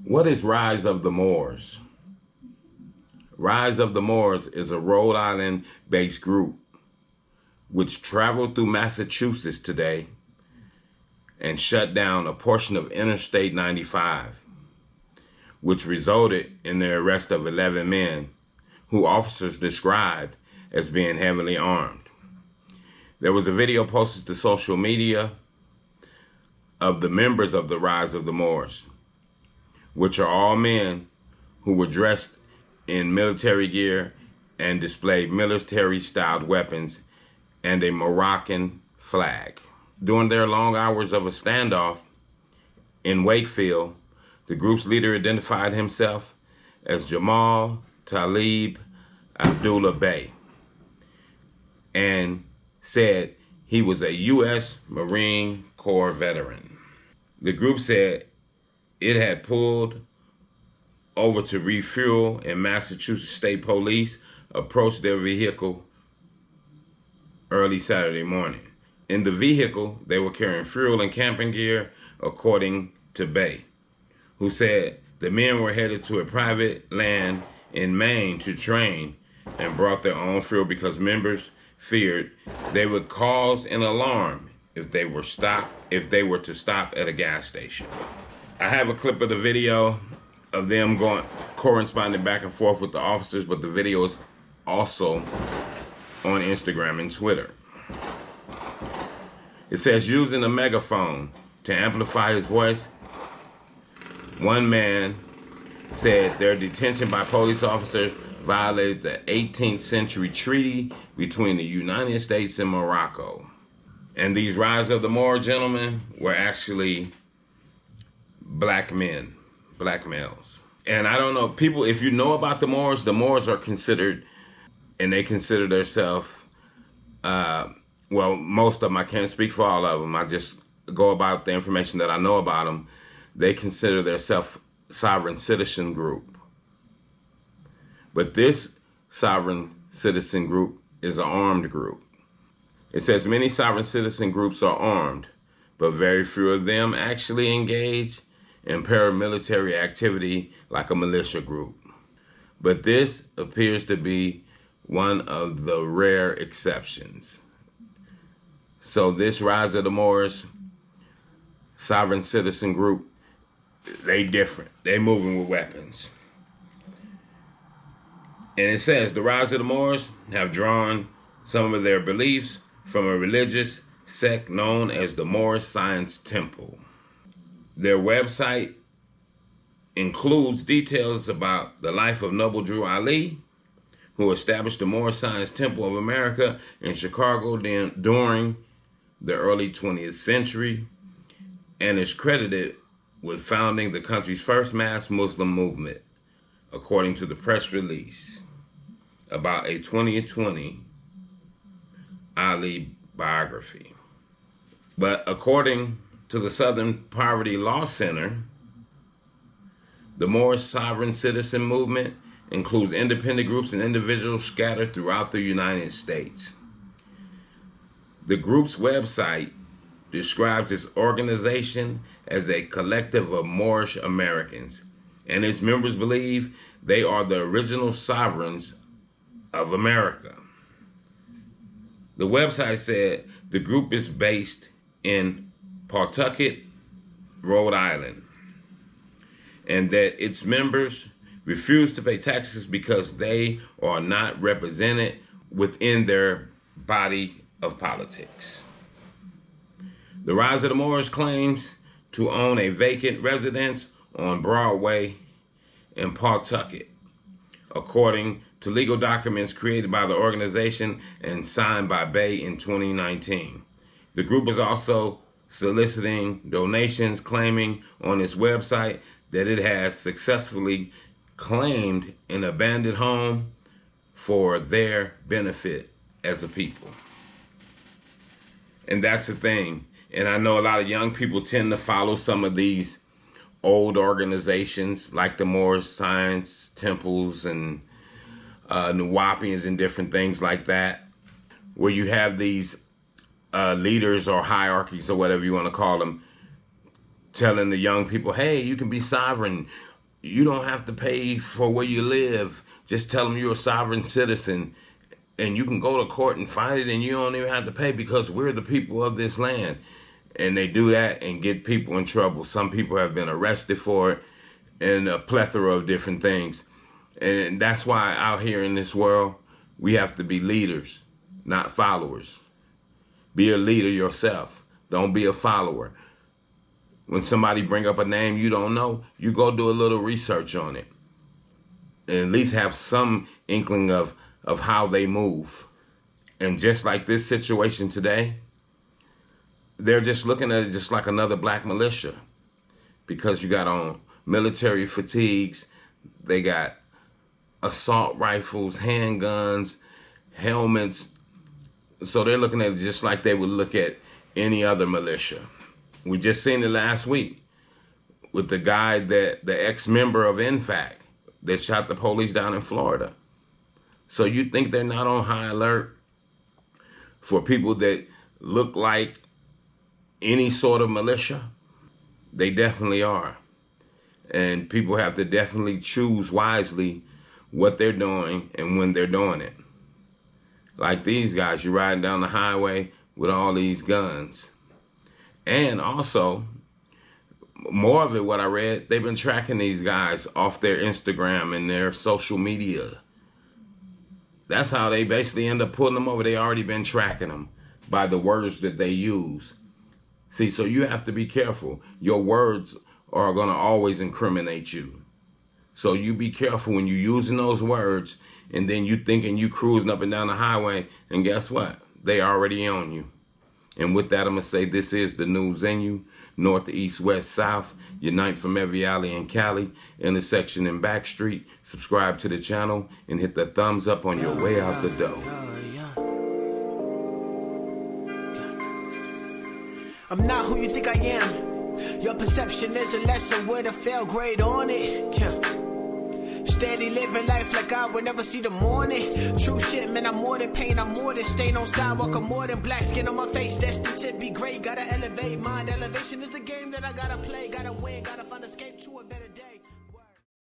What is Rise of the Moors? Rise of the Moors is a Rhode Island-based group which traveled through Massachusetts today and shut down a portion of Interstate 95, which resulted in the arrest of 11 men who officers described as being heavily armed. There was a video posted to social media of the members of the Rise of the Moors, which are all men who were dressed in military gear and displayed military-styled weapons and a Moroccan flag. During their long hours of a standoff in Wakefield, the group's leader identified himself as Jamal Talib Abdullah Bey and said he was a U.S. Marine Corps veteran. The group said it had pulled over to refuel, and Massachusetts State Police approached their vehicle early Saturday morning. In the vehicle, they were carrying fuel and camping gear, according to Bay, who said the men were headed to a private land in Maine to train and brought their own fuel because members feared they would cause an alarm if they were to stop at a gas station. I have a clip of the video of them corresponding back and forth with the officers, but the video is also on Instagram and Twitter. It says, using a megaphone to amplify his voice, one man said their detention by police officers violated the 18th century treaty between the United States and Morocco. And these Rise of the Moor gentlemen were actually black men, black males. And I don't know, people, if you know about the Moors are considered, and they consider themselves, well, most of them, I can't speak for all of them. I just go about the information that I know about them. They consider themselves sovereign citizen group. But this sovereign citizen group is an armed group. It says many sovereign citizen groups are armed, but very few of them actually engage in paramilitary activity like a militia group. But this appears to be one of the rare exceptions. So this Rise of the Moors sovereign citizen group, they different. They moving with weapons. And it says the Rise of the Moors have drawn some of their beliefs from a religious sect known as the Moorish Science Temple. Their website includes details about the life of Noble Drew Ali, who established the Moorish Science Temple of America in Chicago during the early 20th century, and is credited with founding the country's first mass Muslim movement, according to the press release about a 2020 Ali biography. But according to the Southern Poverty Law Center, the Moorish sovereign citizen movement includes independent groups and individuals scattered throughout the United States. The group's website describes its organization as a collective of Moorish Americans, and its members believe they are the original sovereigns of America. The website said the group is based in Pawtucket, Rhode Island, and that its members refuse to pay taxes because they are not represented within their body of politics. The Rise of the Moors claims to own a vacant residence on Broadway in Pawtucket, according to legal documents created by the organization and signed by Bay in 2019. The group is also soliciting donations, claiming on its website that it has successfully claimed an abandoned home for their benefit as a people. And that's the thing. And I know a lot of young people tend to follow some of these old organizations like the Moorish Science Temples and Nuwapians and different things like that, where you have these leaders or hierarchies or whatever you want to call them, telling the young people, hey, you can be sovereign. You don't have to pay for where you live. Just tell them you're a sovereign citizen, and you can go to court and fight it, and you don't even have to pay because we're the people of this land. And they do that and get people in trouble. Some people have been arrested for it, and a plethora of different things. And that's why out here in this world, we have to be leaders, not followers. Be a leader yourself. Don't be a follower. When somebody bring up a name you don't know, you go do a little research on it. And at least have some inkling of how they move. And just like this situation today, they're just looking at it just like another black militia. Because you got on military fatigues, they got assault rifles, handguns, helmets. So they're looking at it just like they would look at any other militia. We just seen it last week with the guy, the ex-member of INFAC that shot the police down in Florida. So you think they're not on high alert for people that look like any sort of militia? They definitely are. And people have to definitely choose wisely what they're doing and when they're doing it. Like these guys, you're riding down the highway with all these guns. And also, more of it, what I read, they've been tracking these guys off their Instagram and their social media. That's how they basically end up pulling them over. They already been tracking them by the words that they use. See, so you have to be careful. Your words are going to always incriminate you. So you be careful when you're using those words and then you thinking you cruising up and down the highway, and guess what? They already on you. And with that, I'm going to say this is the news in you. North to east, west, south. Unite from every alley in Cali. Intersection in Backstreet. Subscribe to the channel and hit the thumbs up on your way out the door. I'm not who you think I am. Your perception is a lesson with a fail grade on it. Steady living life like I would never see the morning. True shit, man, I'm more than pain, I'm more than stain on sidewalk, I'm more than black skin on my face. Destined to be great, gotta elevate. Mind elevation is the game that I gotta play. Gotta win, gotta find escape to a better day.